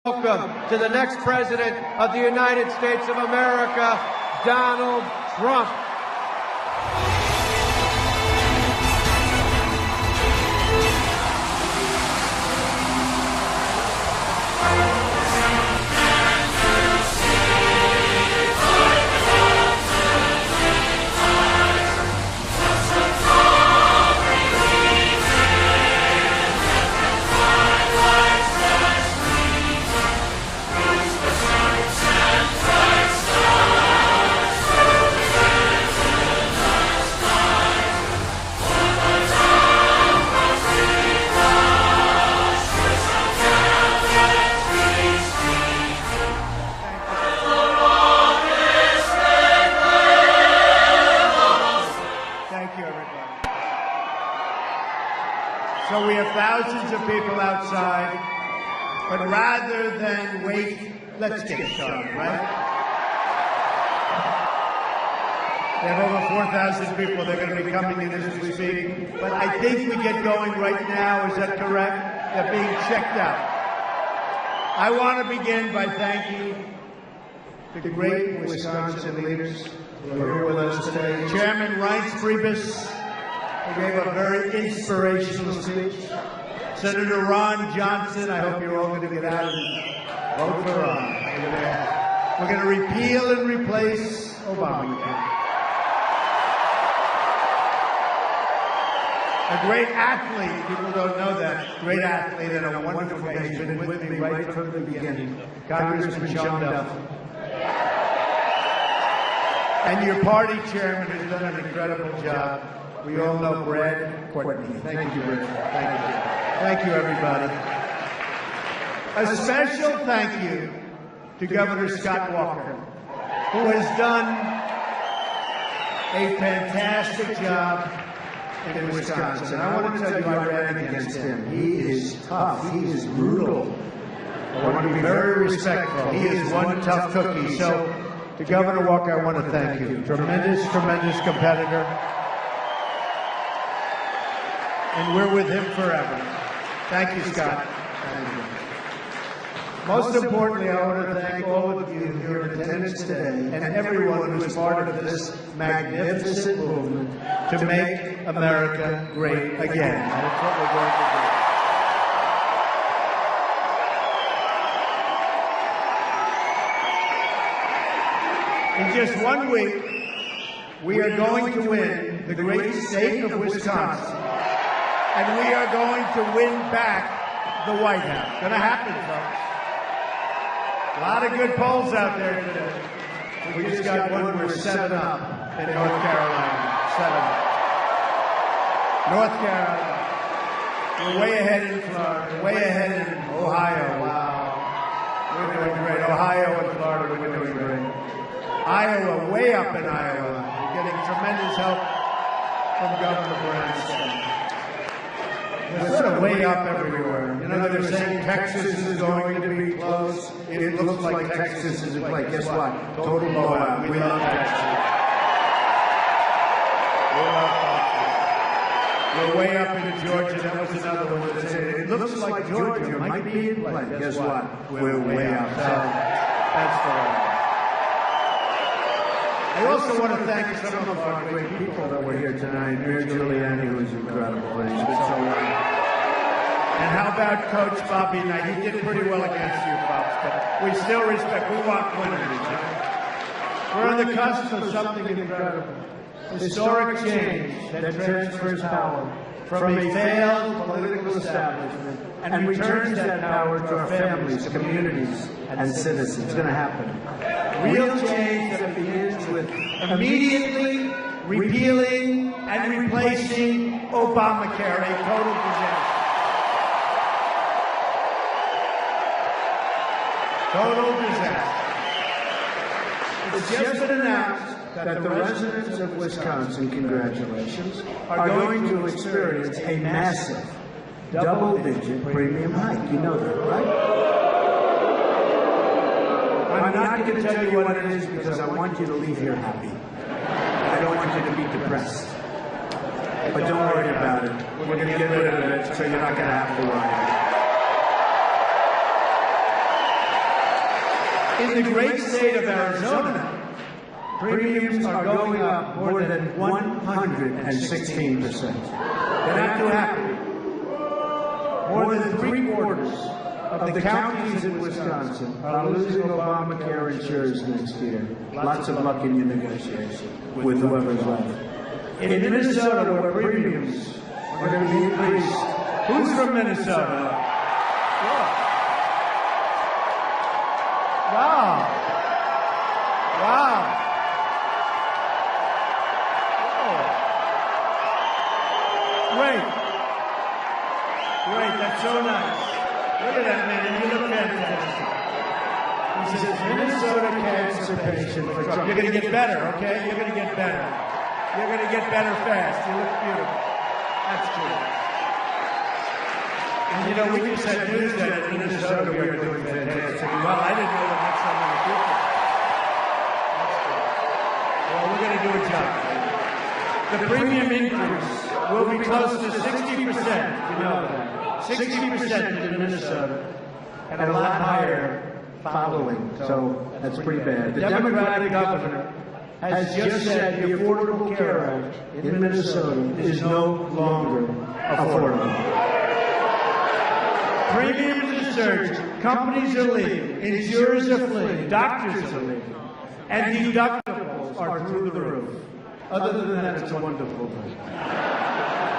Welcome to the next President of the United States of America, Donald Trump. So we have thousands of people outside, but rather than wait, let's get started, right? We have over 4,000 people. They're going to be coming in as we speak. But I think we get going right now. Is that correct? They're being checked out. I want to begin by thanking the great Wisconsin leaders who are here with us today. Chairman Reince Priebus, who gave a very inspirational speech. Senator Ron Johnson, I hope you're all going to get out and vote for Ron. We're going to repeal and replace Obamacare. A great athlete, people don't know that, great athlete and a wonderful guy. He's been with me right from the beginning, Congressman Sean Duffy. And your party chairman has done an incredible job. We all know Brad Courtney. Thank you, Brad. Thank you. Thank you, everybody. A special thank you to Governor Scott Walker, who has done a fantastic job in Wisconsin. I want to tell you, I ran against him. He is tough. He is brutal. I want to be very respectful. He is one tough cookie. So, to Governor Walker, I want to thank you. Tremendous, tremendous competitor. And we're with him forever. Thank you, Scott. Thank you. Most importantly, I want to thank all of you here in attendance today and everyone who is part of this magnificent movement to make America great again. That's what we're going to do. In just 1 week, we are going to win the great state of Wisconsin. And we are going to win back the White House. Going to happen, folks. A lot of good polls out there today. We just got one. We're 7 up in North Carolina. 7 up. North Carolina. We're way ahead in Florida. Way ahead in Ohio. Wow. We're doing great. Ohio and Florida, we're doing great. Iowa, way up in Iowa. We're getting tremendous help from Governor Branstad. We're sort of way up everywhere. You know, they're saying Texas is going to be close. It looks like Texas is like, guess what? Total blowout. We love Texas. We love Texas. We're way up into Georgia. That was another one that said, it looks like Georgia might be in play. Guess what? We're way up. So that's the way. I also want to thank some of our great people that were here tonight. Mayor Giuliani, who was incredible. He's been so wonderful. And how about Coach Bobby Knight? He did pretty well against you, folks, but we still respect. We want winners. We're on the cusp of something incredible. Historic change that transfers power from a failed political establishment and returns that power to our families, communities, and citizens. It's going to happen. Real change that begins with immediately repealing and replacing Obamacare, a total disaster. Total disaster. It's just been announced that the residents of Wisconsin, congratulations, are going to experience a massive double-digit premium hike. You know that, right? I'm not going to tell you what it is because I want you to leave here happy. I don't want you to be depressed. But don't worry about it. We're going to get rid of it so you're not going to have to worry. In the great state of Arizona, premiums are going up more than 116%. They're not too happy. More than three-quarters of the counties in Wisconsin are losing Obamacare insurance next year. Lots of luck in your negotiation with whoever's left. In Minnesota, where premiums are going to be increased. Who's from Minnesota? Wow. Wow. Great. Great, that's so nice. Look at that man, you look fantastic. He says, Minnesota cancer patient for Trump. You're going to get better, okay? You're going to get better. You're going to get better fast. You look beautiful. That's true. And you know, we just had news that in Minnesota we are doing fantastic. Well, I didn't know that so many people. That's good. Well, we're going to do a job. The premium increase will be close to 60%. You know that. 60% in Minnesota, and a lot higher following. So that's pretty bad. The Democratic governor has just said the Affordable Care Act in Minnesota is no longer affordable. Premiums are surging, companies are leaving, insurers are fleeing, doctors are leaving, and deductibles are through the roof. Other than that, it's a wonderful thing.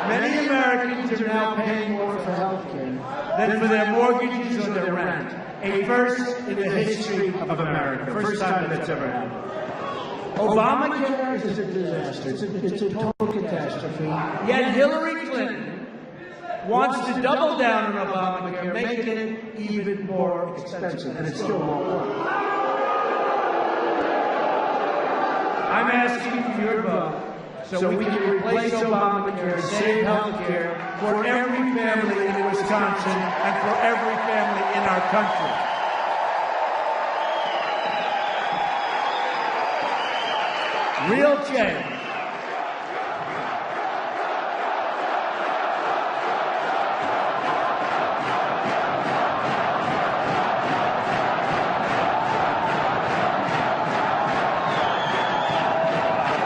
Many Americans are now paying more for health care than for their mortgages or their rent. A first in the history of America. First time that's ever happened. Obamacare is a disaster. It's a total catastrophe. Yet Hillary Clinton wants to double down on Obamacare, making it even more expensive, and it still won't work. I'm asking for your vote so we can replace Obamacare and save health care for every family in Wisconsin and for every family in our country. Real change.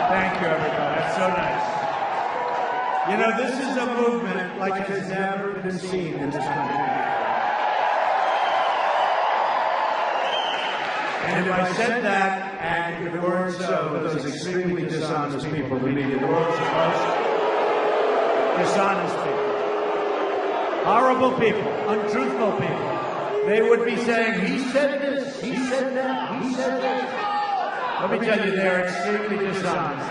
Thank you, everybody. That's so nice. You know, this is a movement like has never been seen in this country. And if I said that, and if it weren't so, those extremely dishonest people who needed the world's most dishonest people, horrible people, untruthful people, they would be saying, he said this, he said that, he said this. Let me tell you, they're extremely dishonest.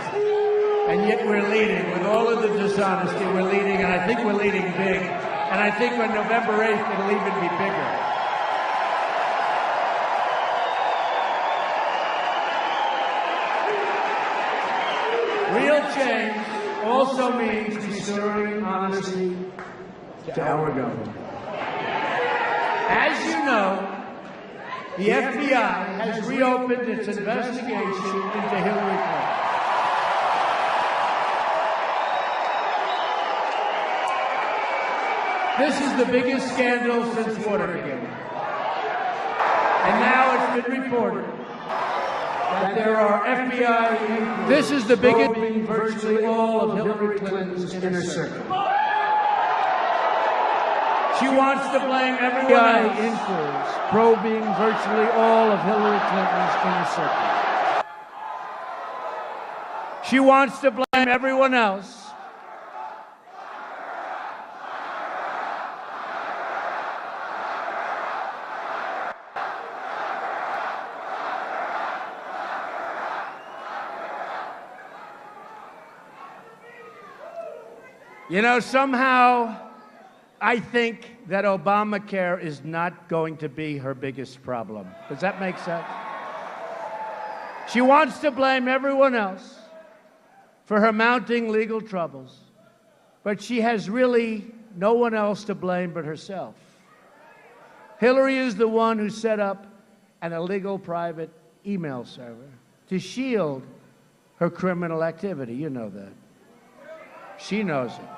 And yet we're leading. With all of the dishonesty, we're leading, and I think we're leading big. And I think on November 8th, it'll even be bigger. Real change also means restoring honesty to our government. As you know, the FBI has reopened its investigation into Hillary Clinton. This is the biggest scandal since Watergate. And now it's been reported that there are FBI inquiries. This is the biggest probing virtually all of Hillary Clinton's inner circle. She wants to blame everyone else. Inquiries probing virtually all of Hillary Clinton's inner circle. She wants to blame everyone else. You know, somehow I think that Obamacare is not going to be her biggest problem. Does that make sense? She wants to blame everyone else for her mounting legal troubles, but she has really no one else to blame but herself. Hillary is the one who set up an illegal private email server to shield her criminal activity. You know that. She knows it.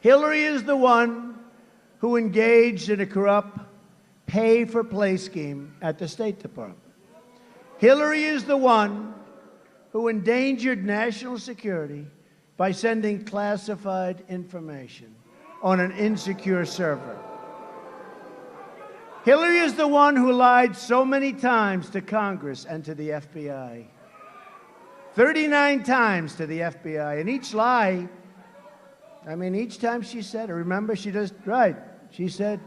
Hillary is the one who engaged in a corrupt pay-for-play scheme at the State Department. Hillary is the one who endangered national security by sending classified information on an insecure server. Hillary is the one who lied so many times to Congress and to the FBI. 39 times to the FBI. And each lie, I mean, each time she said it, remember, she just, right, she said,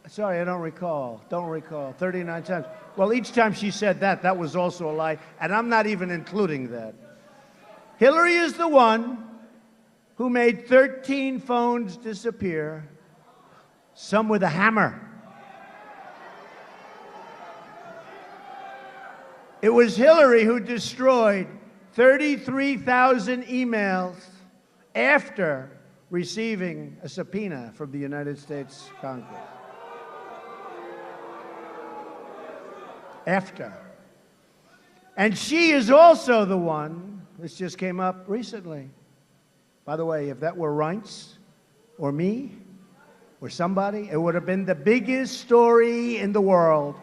sorry, I don't recall, 39 times. Well, each time she said that, that was also a lie, and I'm not even including that. Hillary is the one who made 13 phones disappear, some with a hammer. It was Hillary who destroyed 33,000 emails after receiving a subpoena from the United States Congress. After. And she is also the one, this just came up recently. By the way, if that were Reince or me or somebody, it would have been the biggest story in the world.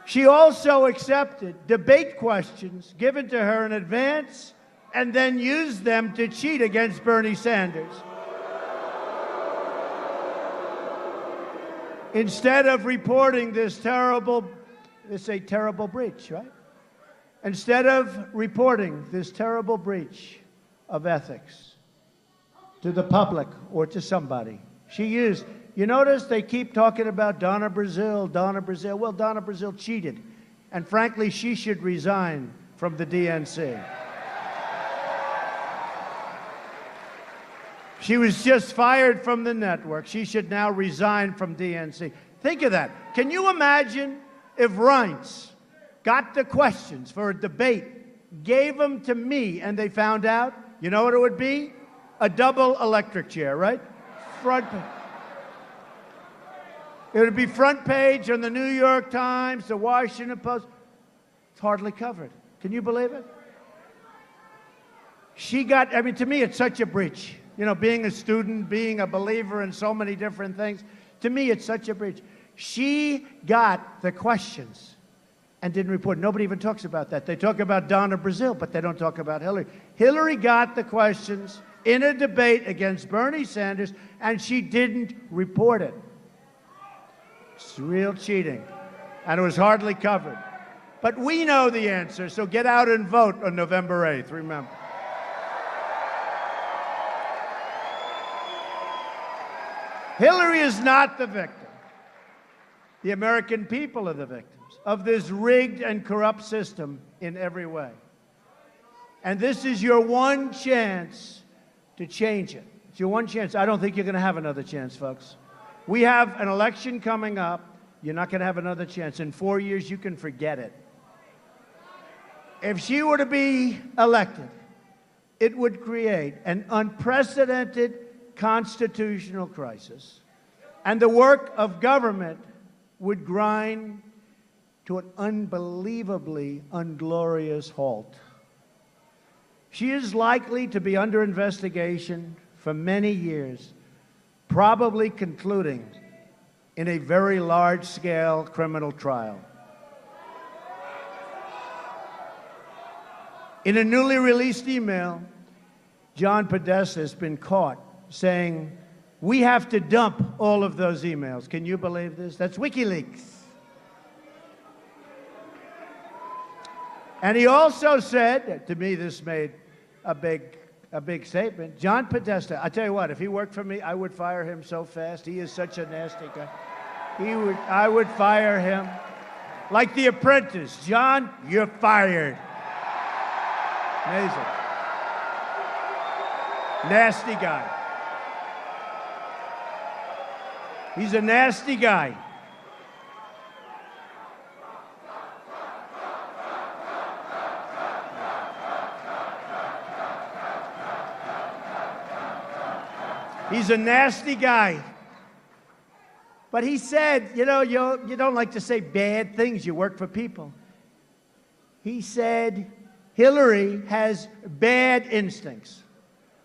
She also accepted debate questions given to her in advance and then used them to cheat against Bernie Sanders. Instead of reporting this terrible, it's a terrible breach, right? Instead of reporting this terrible breach of ethics to the public or to somebody, she used, you notice they keep talking about Donna Brazile, Donna Brazile. Well, Donna Brazile cheated. And frankly, she should resign from the DNC. She was just fired from the network. She should now resign from DNC. Think of that. Can you imagine if Reince got the questions for a debate, gave them to me, and they found out? You know what it would be? A double electric chair, right? Front page. It would be front page on the New York Times, the Washington Post. It's hardly covered. Can you believe it? She got, I mean, to me, it's such a breach. You know, being a student, being a believer in so many different things, to me, it's such a breach. She got the questions and didn't report. Nobody even talks about that. They talk about Donna Brazile, but they don't talk about Hillary. Hillary got the questions in a debate against Bernie Sanders, and she didn't report it. It's real cheating, and it was hardly covered. But we know the answer, so get out and vote on November 8th, remember. Hillary is not the victim. The American people are the victims of this rigged and corrupt system in every way. And this is your one chance to change it. It's your one chance. I don't think you're going to have another chance, folks. We have an election coming up. You're not going to have another chance. In 4 years, you can forget it. If she were to be elected, it would create an unprecedented constitutional crisis, and the work of government would grind to an unbelievably unglorious halt. She is likely to be under investigation for many years, probably concluding in a very large-scale criminal trial. In a newly released email, John Podesta has been caught saying, we have to dump all of those emails. Can you believe this? That's WikiLeaks. And he also said, to me this made a big statement, John Podesta, I tell you what, if he worked for me, I would fire him so fast. He is such a nasty guy. I would fire him. Like The Apprentice. John, you're fired. Amazing. Nasty guy. He's a nasty guy. He's a nasty guy. But he said, you know, you don't like to say bad things. You work for people. He said, Hillary has bad instincts.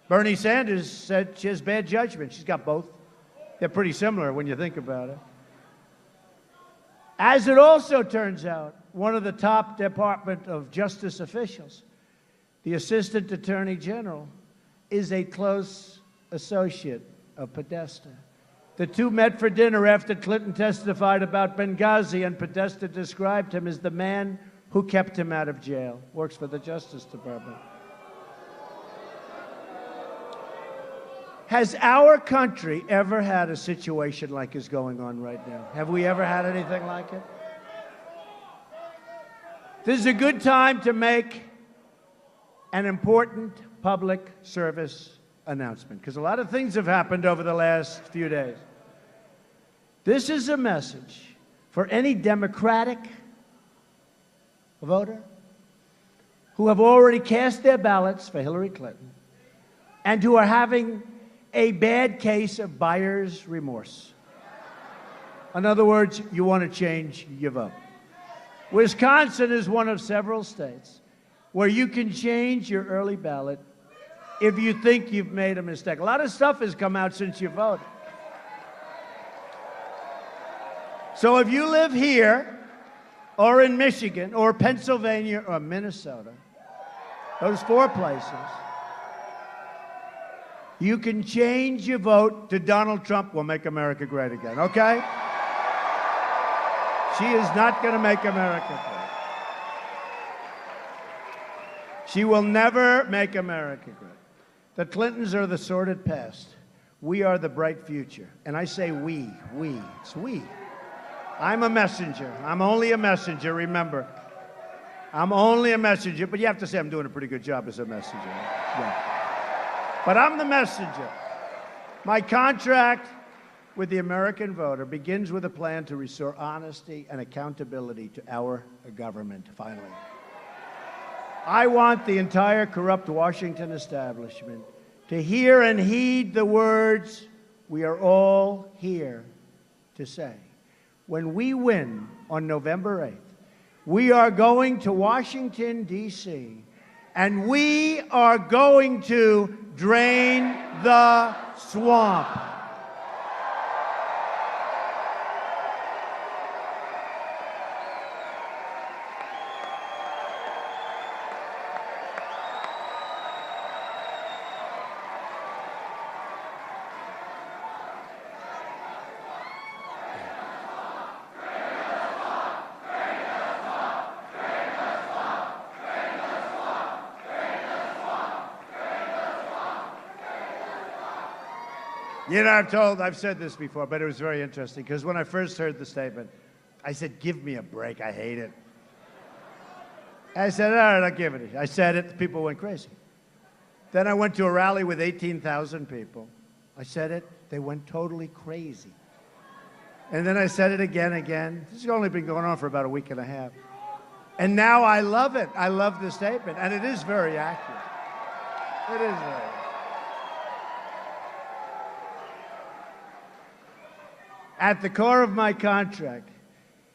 Bernie Sanders said she has bad judgment. She's got both. They're pretty similar when you think about it. As it also turns out, one of the top Department of Justice officials, the Assistant Attorney General, is a close associate of Podesta. The two met for dinner after Clinton testified about Benghazi, and Podesta described him as the man who kept him out of jail. Works for the Justice Department. Has our country ever had a situation like is going on right now? Have we ever had anything like it? This is a good time to make an important public service announcement, because a lot of things have happened over the last few days. This is a message for any Democratic voter who have already cast their ballots for Hillary Clinton and who are having a bad case of buyer's remorse. In other words, you want to change your vote. Wisconsin is one of several states where you can change your early ballot if you think you've made a mistake. A lot of stuff has come out since you voted. So if you live here, or in Michigan, or Pennsylvania, or Minnesota, those 4 places, you can change your vote to Donald Trump will make America great again, okay? She is not going to make America great. She will never make America great. The Clintons are the sordid past. We are the bright future. And I say we. It's we. I'm a messenger. I'm only a messenger, remember. I'm only a messenger, but you have to say I'm doing a pretty good job as a messenger. Yeah. But I'm the messenger. My contract with the American voter begins with a plan to restore honesty and accountability to our government, finally. I want the entire corrupt Washington establishment to hear and heed the words we are all here to say. When we win on November 8th, we are going to Washington, D.C., and we are going to drain the swamp. You know, I've said this before, but it was very interesting, because when I first heard the statement, I said, give me a break, I hate it. I said, all right, I'll give it. I said it, the people went crazy. Then I went to a rally with 18,000 people. I said it, they went totally crazy. And then I said it again. This has only been going on for about a week and a half. And now I love it. I love the statement, and it is very accurate. It is very accurate. At the core of my contract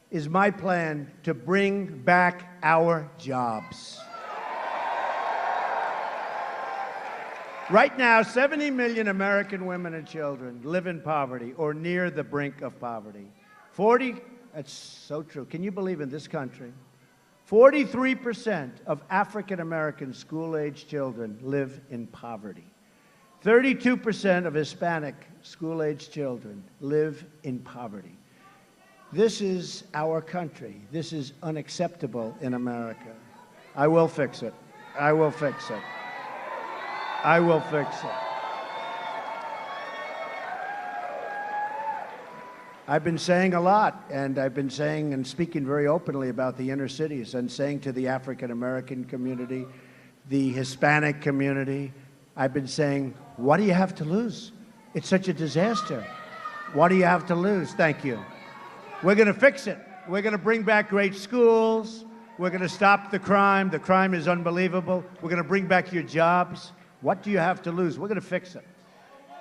is my plan to bring back our jobs. Right now, 70 million American women and children live in poverty or near the brink of poverty. That's so true. Can you believe in this country, 43% of African American school-age children live in poverty. 32% of Hispanic school-age children live in poverty. This is our country. This is unacceptable in America. I will fix it. I will fix it. I will fix it. I've been saying a lot, and I've been saying and speaking very openly about the inner cities and saying to the African American community, the Hispanic community, I've been saying, what do you have to lose? It's such a disaster. What do you have to lose? Thank you. We're going to fix it. We're going to bring back great schools. We're going to stop the crime. The crime is unbelievable. We're going to bring back your jobs. What do you have to lose? We're going to fix it.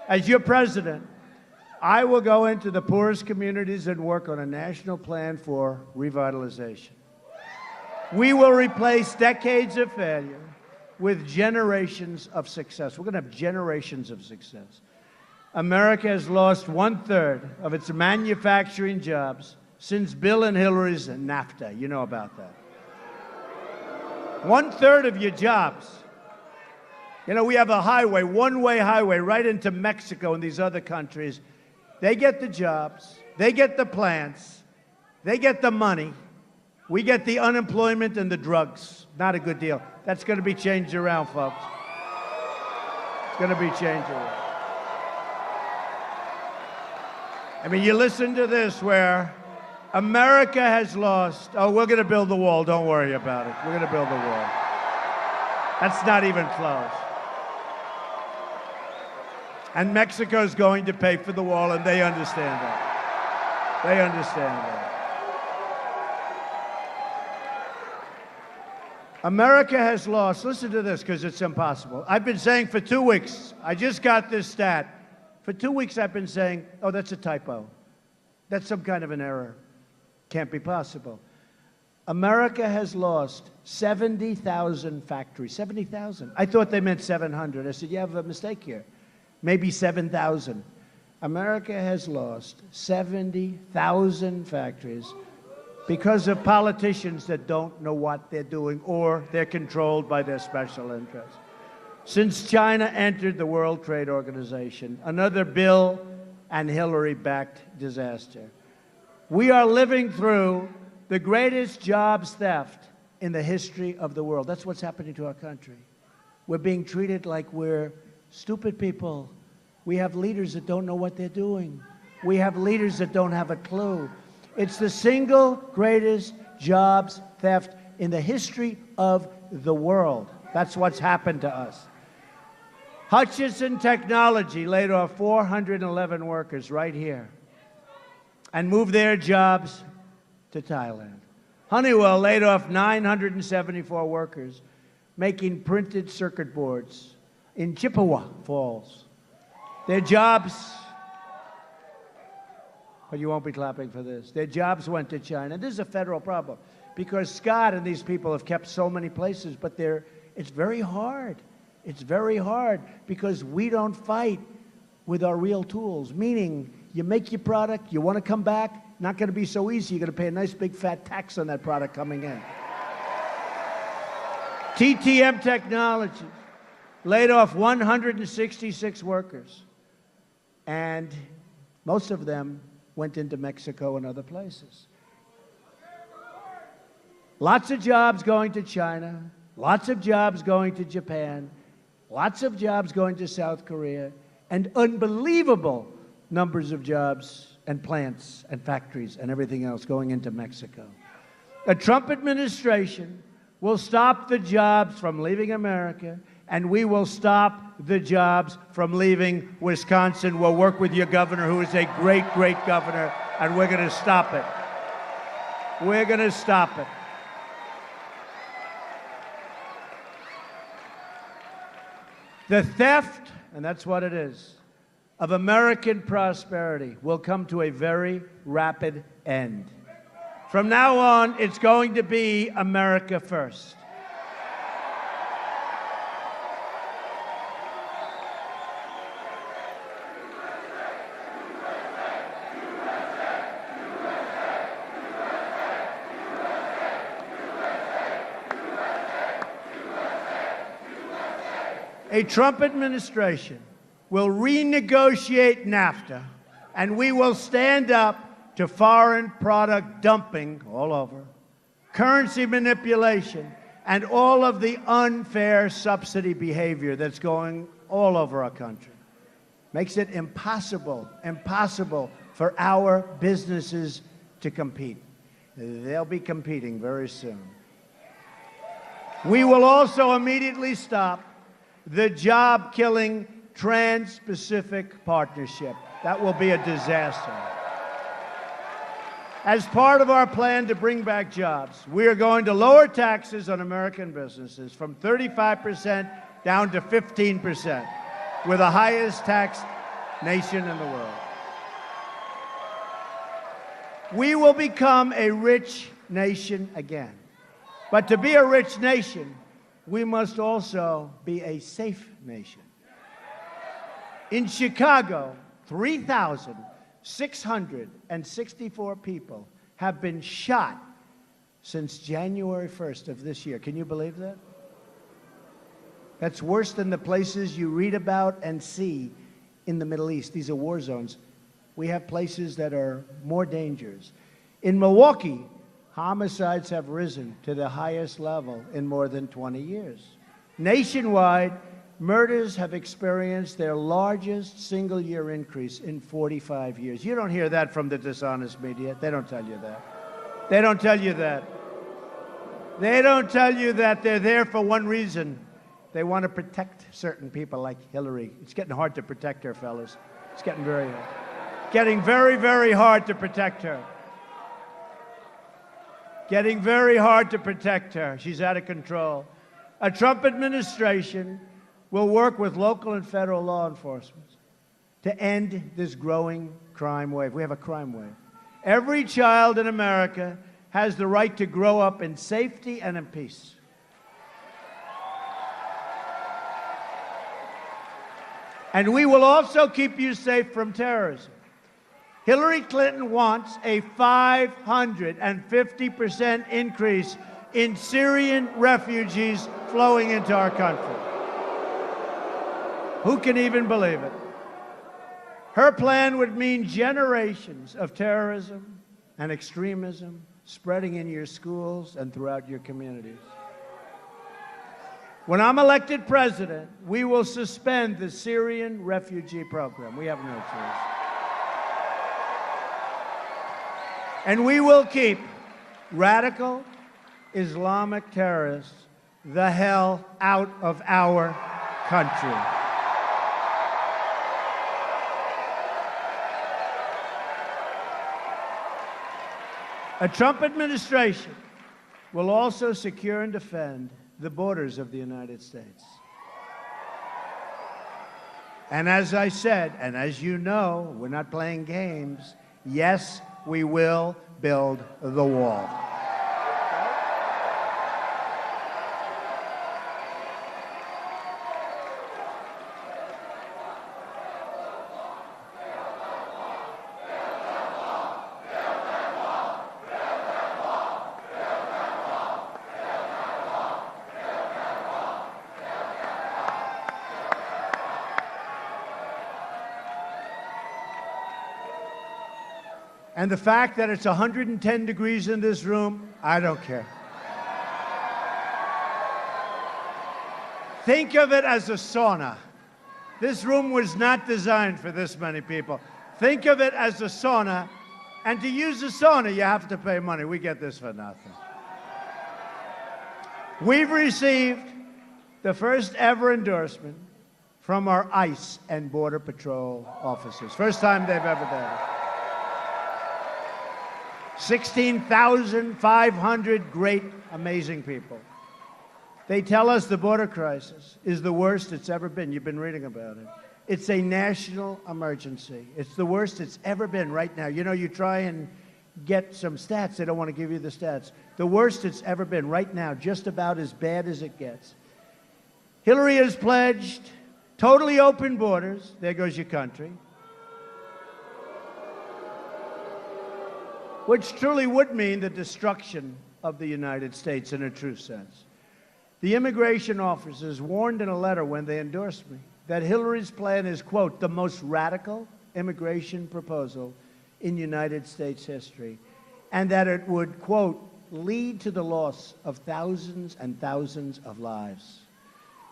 As your president, I will go into the poorest communities and work on a national plan for revitalization. We will replace decades of failure with generations of success. We're going to have generations of success. America has lost 1/3 of its manufacturing jobs since Bill and Hillary's NAFTA. You know about that. 1/3 of your jobs. You know, we have a highway, one-way highway, right into Mexico and these other countries. They get the jobs. They get the plants. They get the money. We get the unemployment and the drugs. Not a good deal. That's going to be changed around, folks. It's going to be changed around. I mean, you listen to this where America has lost. Oh, we're going to build the wall. Don't worry about it. We're going to build the wall. That's not even close. And Mexico's going to pay for the wall, and they understand that. They understand that. America has lost. Listen to this, because it's impossible. I've been saying for 2 weeks, I just got this stat. For 2 weeks, I've been saying, oh, that's a typo. That's some kind of an error. Can't be possible. America has lost 70,000 factories. 70,000. I thought they meant 700. I said, you have a mistake here. Maybe 7,000. America has lost 70,000 factories because of politicians that don't know what they're doing or they're controlled by their special interests. Since China entered the World Trade Organization, another Bill and Hillary-backed disaster, we are living through the greatest jobs theft in the history of the world. That's what's happening to our country. We're being treated like we're stupid people. We have leaders that don't know what they're doing. We have leaders that don't have a clue. It's the single greatest jobs theft in the history of the world. That's what's happened to us. Hutchison Technology laid off 411 workers right here and moved their jobs to Thailand. Honeywell laid off 974 workers making printed circuit boards in Chippewa Falls. Their jobs, but you won't be clapping for this, their jobs went to China. This is a federal problem because Scott and these people have kept so many places, but it's very hard. It's very hard because we don't fight with our real tools, meaning you make your product, you want to come back, not going to be so easy. You're going to pay a nice big fat tax on that product coming in. TTM Technologies laid off 166 workers, and most of them went into Mexico and other places. Lots of jobs going to China, lots of jobs going to Japan, lots of jobs going to South Korea, and unbelievable numbers of jobs and plants and factories and everything else going into Mexico. The Trump administration will stop the jobs from leaving America, and we will stop the jobs from leaving Wisconsin. We'll work with your governor, who is a great, great governor, and we're going to stop it. We're going to stop it. The theft, and that's what it is, of American prosperity will come to a very rapid end. From now on, it's going to be America first. A Trump administration will renegotiate NAFTA, and we will stand up to foreign product dumping all over, currency manipulation, and all of the unfair subsidy behavior that's going all over our country. Makes it impossible for our businesses to compete. They'll be competing very soon. We will also immediately stop the job-killing Trans-Pacific Partnership. That will be a disaster. As part of our plan to bring back jobs, we are going to lower taxes on American businesses from 35% down to 15%. We're the highest taxed nation in the world. We will become a rich nation again. But to be a rich nation, we must also be a safe nation. In Chicago, 3,664 people have been shot since January 1st of this year. Can you believe that? That's worse than the places you read about and see in the Middle East. These are war zones. We have places that are more dangerous. In Milwaukee, homicides have risen to the highest level in more than 20 years. Nationwide, murders have experienced their largest single-year increase in 45 years. You don't hear that from the dishonest media. They don't tell you that. They don't tell you that. They don't tell you that. They're there for one reason. They want to protect certain people like Hillary. It's getting hard to protect her, fellas. It's getting very hard. Getting very, very hard to protect her. Getting very hard to protect her. She's out of control. A Trump administration will work with local and federal law enforcement to end this growing crime wave. We have a crime wave. Every child in America has the right to grow up in safety and in peace. And we will also keep you safe from terrorism. Hillary Clinton wants a 550% increase in Syrian refugees flowing into our country. Who can even believe it? Her plan would mean generations of terrorism and extremism spreading in your schools and throughout your communities. When I'm elected president, we will suspend the Syrian refugee program. We have no choice. And we will keep radical Islamic terrorists the hell out of our country. A Trump administration will also secure and defend the borders of the United States. And as I said, and as you know, we're not playing games. Yes, we will build the wall. And the fact that it's 110 degrees in this room, I don't care. Think of it as a sauna. This room was not designed for this many people. Think of it as a sauna, and to use a sauna, you have to pay money. We get this for nothing. We've received the first ever endorsement from our ICE and Border Patrol officers. First time they've ever done it. 16,500 great, amazing people. They tell us the border crisis is the worst it's ever been. You've been reading about it. It's a national emergency. It's the worst it's ever been right now. You know, you try and get some stats. They don't want to give you the stats. The worst it's ever been right now, just about as bad as it gets. Hillary has pledged totally open borders. There goes your country. Which truly would mean the destruction of the United States in a true sense. The immigration officers warned in a letter when they endorsed me that Hillary's plan is, quote, the most radical immigration proposal in United States history, and that it would, quote, lead to the loss of thousands and thousands of lives.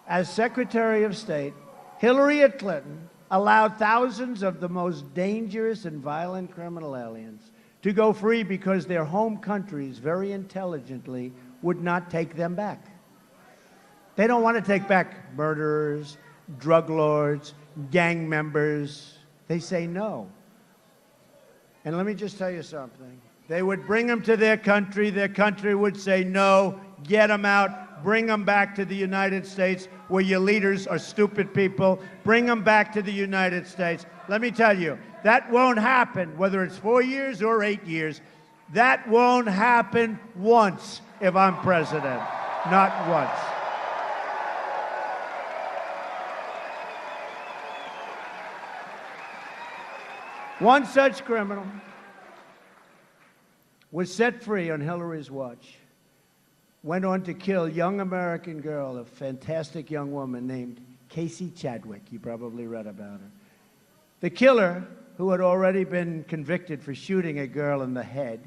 As Secretary of State, Hillary Clinton allowed thousands of the most dangerous and violent criminal aliens to go free because their home countries, very intelligently, would not take them back. They don't want to take back murderers, drug lords, gang members. They say no. And let me just tell you something. They would bring them to their country would say no, get them out, bring them back to the United States where your leaders are stupid people, bring them back to the United States. Let me tell you, that won't happen, whether it's 4 years or 8 years. That won't happen once if I'm president. Not once. One such criminal was set free on Hillary's watch, went on to kill a young American girl, a fantastic young woman named Casey Chadwick. You probably read about her. The killer, who had already been convicted for shooting a girl in the head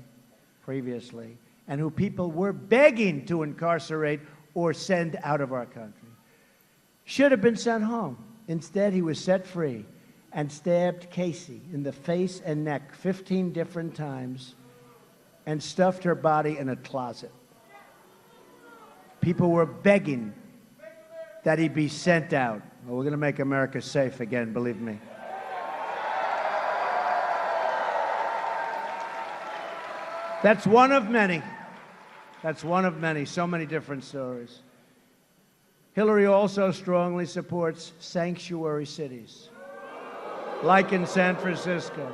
previously, and who people were begging to incarcerate or send out of our country, should have been sent home. Instead, he was set free and stabbed Casey in the face and neck 15 different times and stuffed her body in a closet. People were begging that he be sent out. Well, we're going to make America safe again, believe me. That's one of many. That's one of many, so many different stories. Hillary also strongly supports sanctuary cities, like in San Francisco,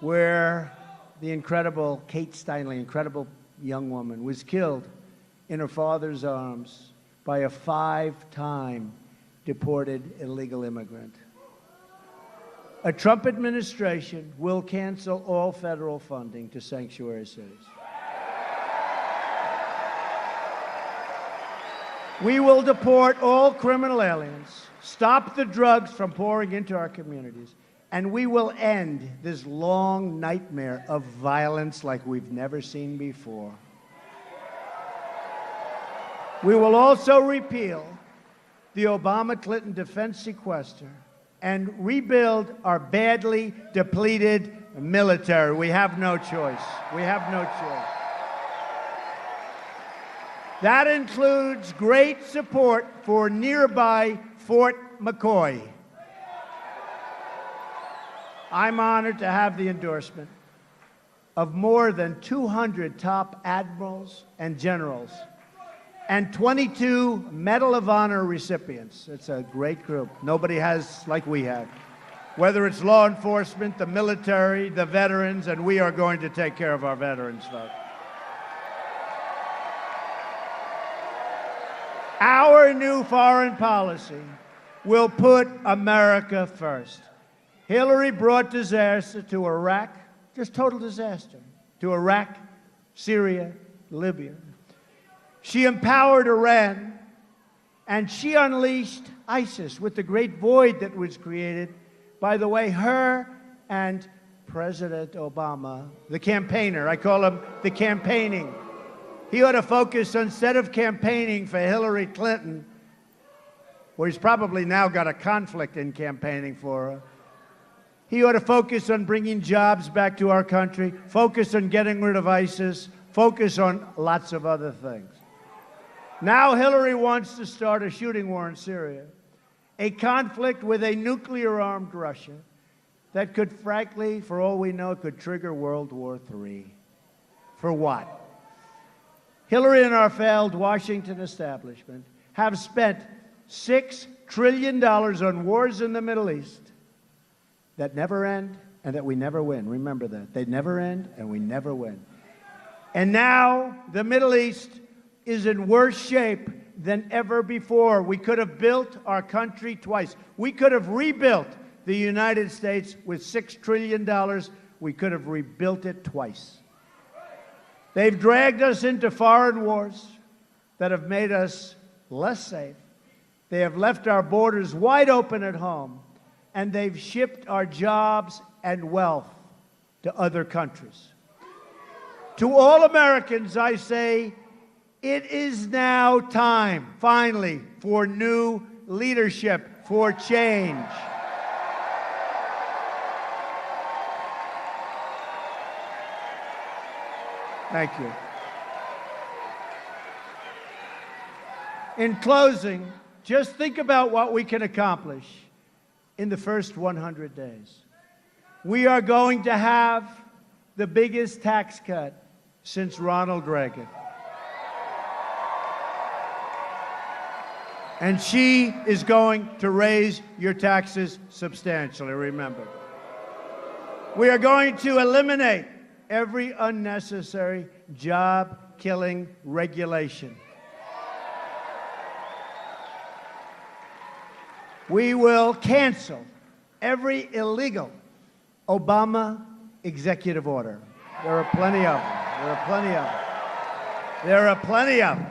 where the incredible Kate Steinle, incredible young woman, was killed in her father's arms by a 5-time deported illegal immigrant. A Trump administration will cancel all federal funding to sanctuary cities. We will deport all criminal aliens, stop the drugs from pouring into our communities, and we will end this long nightmare of violence like we've never seen before. We will also repeal the Obama-Clinton defense sequester and rebuild our badly depleted military. We have no choice. We have no choice. That includes great support for nearby Fort McCoy. I'm honored to have the endorsement of more than 200 top admirals and generals and 22 Medal of Honor recipients. It's a great group. Nobody has like we have. Whether it's law enforcement, the military, the veterans, and we are going to take care of our veterans, folks. Our new foreign policy will put America first. Hillary brought disaster to Iraq, just total disaster, to Iraq, Syria, Libya. She empowered Iran, and she unleashed ISIS with the great void that was created. By the way, her and President Obama, the campaigner, I call him the campaigning. He ought to focus, instead of campaigning for Hillary Clinton, where he's probably now got a conflict in campaigning for her, he ought to focus on bringing jobs back to our country, focus on getting rid of ISIS, focus on lots of other things. Now Hillary wants to start a shooting war in Syria, a conflict with a nuclear-armed Russia that could, frankly, for all we know, could trigger World War III. For what? Hillary and our failed Washington establishment have spent $6 trillion on wars in the Middle East that never end and that we never win. Remember that. They never end and we never win. And now the Middle East is in worse shape than ever before. We could have built our country twice. We could have rebuilt the United States with $6 trillion. We could have rebuilt it twice. They've dragged us into foreign wars that have made us less safe. They have left our borders wide open at home, and they've shipped our jobs and wealth to other countries. To all Americans, I say, it is now time, finally, for new leadership, for change. Thank you. In closing, just think about what we can accomplish in the first 100 days. We are going to have the biggest tax cut since Ronald Reagan. And she is going to raise your taxes substantially, remember. We are going to eliminate every unnecessary job-killing regulation. We will cancel every illegal Obama executive order. There are plenty of them. There are plenty of them. There are plenty of them.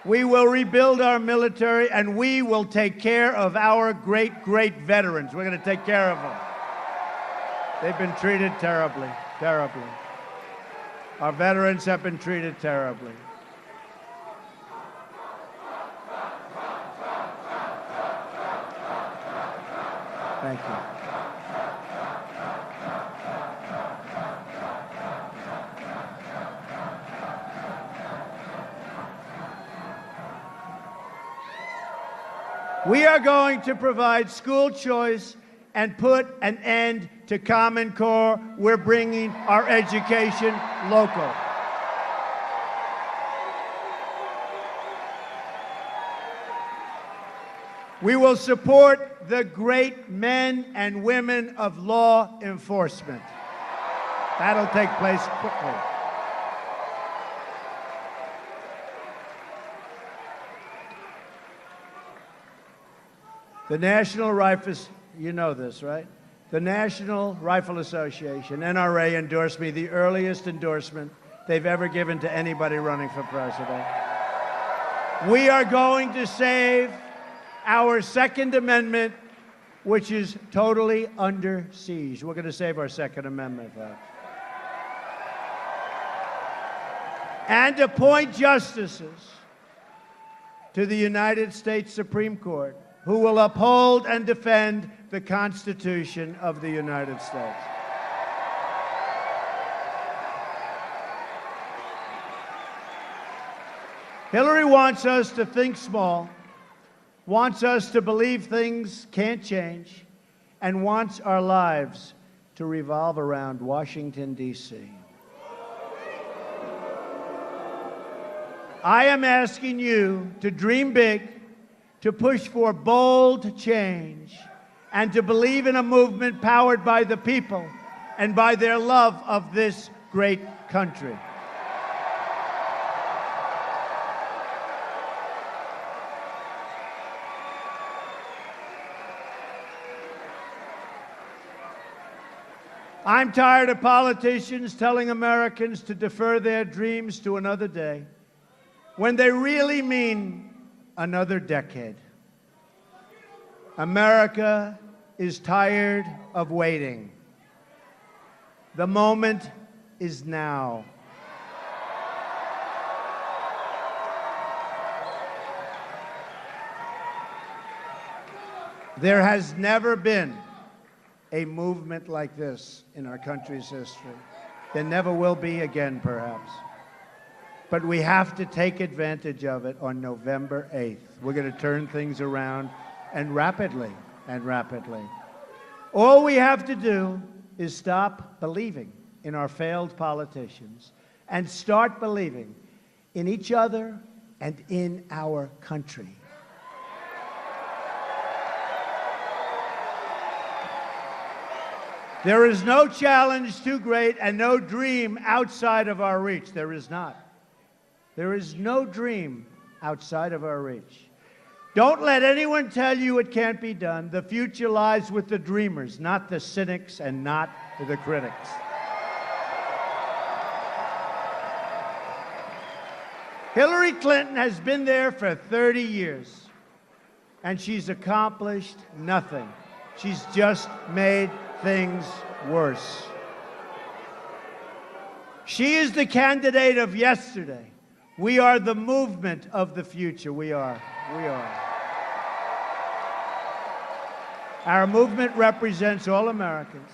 We will rebuild our military, and we will take care of our great, great veterans. We're going to take care of them. They've been treated terribly, terribly. Our veterans have been treated terribly. Thank you. We are going to provide school choice and put an end to Common Core. We're bringing our education local. We will support the great men and women of law enforcement. That'll take place quickly. The National Rifle, you know this, right? The National Rifle Association, NRA, endorsed me, the earliest endorsement they've ever given to anybody running for president. We are going to save our Second Amendment, which is totally under siege. We're going to save our Second Amendment, folks. And appoint justices to the United States Supreme Court who will uphold and defend the Constitution of the United States. Hillary wants us to think small, wants us to believe things can't change, and wants our lives to revolve around Washington, D.C. I am asking you to dream big, to push for bold change, and to believe in a movement powered by the people and by their love of this great country. I'm tired of politicians telling Americans to defer their dreams to another day, when they really mean another decade. America is tired of waiting. The moment is now. There has never been a movement like this in our country's history. There never will be again, perhaps. But we have to take advantage of it on November 8th. We're going to turn things around, and rapidly, and rapidly. All we have to do is stop believing in our failed politicians and start believing in each other and in our country. There is no challenge too great and no dream outside of our reach. There is not. There is no dream outside of our reach. Don't let anyone tell you it can't be done. The future lies with the dreamers, not the cynics and not the critics. Hillary Clinton has been there for 30 years, and she's accomplished nothing. She's just made things worse. She is the candidate of yesterday. We are the movement of the future. We are. We are. Our movement represents all Americans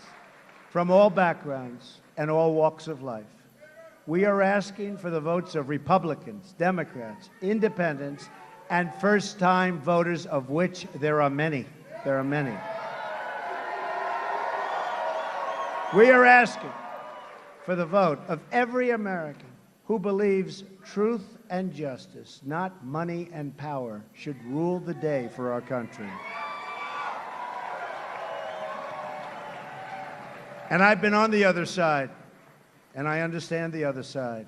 from all backgrounds and all walks of life. We are asking for the votes of Republicans, Democrats, independents, and first-time voters, of which there are many. There are many. We are asking for the vote of every American who believes truth and justice, not money and power, should rule the day for our country. And I've been on the other side, and I understand the other side.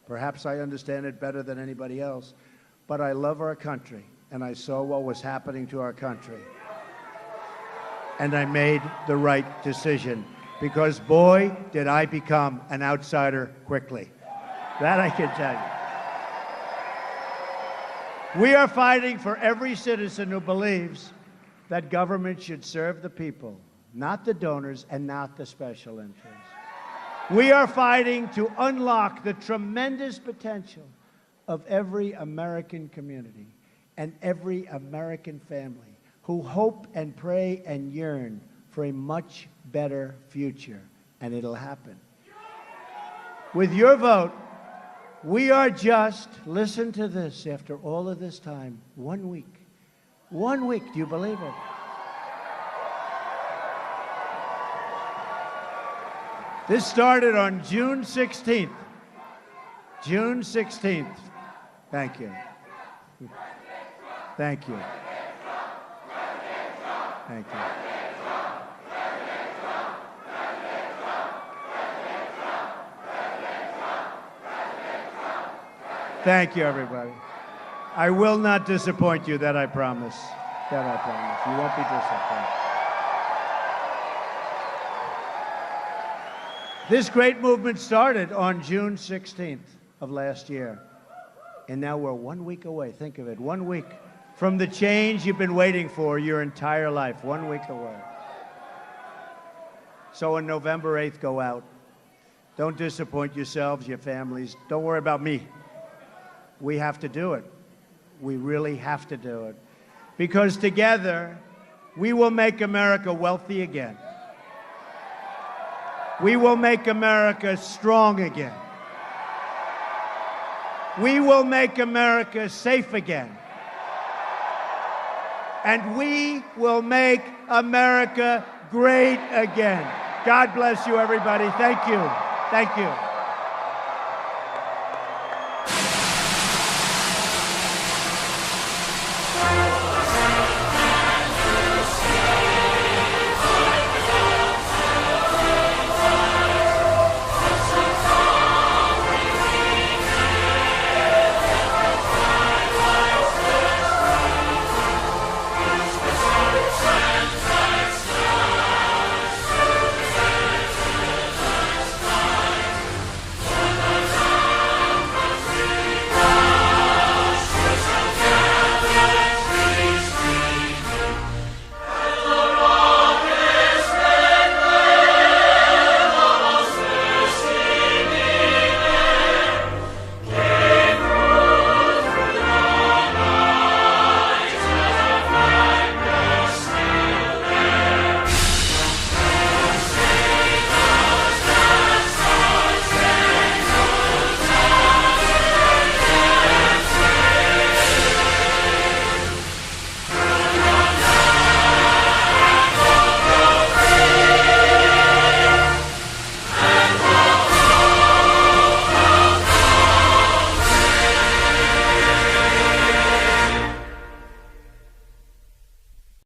Perhaps I understand it better than anybody else, but I love our country, and I saw what was happening to our country. And I made the right decision. because boy, did I become an outsider quickly. That I can tell you. We are fighting for every citizen who believes that government should serve the people, not the donors and not the special interests. We are fighting to unlock the tremendous potential of every American community and every American family who hope and pray and yearn for a much better future, and it'll happen. With your vote, we are just, listen to this, after all of this time, 1 week. 1 week, do you believe it? This started on June 16th. June 16th. Thank you. Thank you. Thank you. Thank you, everybody. I will not disappoint you, that I promise. That I promise. You won't be disappointed. This great movement started on June 16th of last year. And now we're 1 week away. Think of it, 1 week from the change you've been waiting for your entire life. 1 week away. So on November 8th, go out. Don't disappoint yourselves, your families. Don't worry about me. We have to do it. We really have to do it. Because together, we will make America wealthy again. We will make America strong again. We will make America safe again. And we will make America great again. God bless you, everybody. Thank you. Thank you.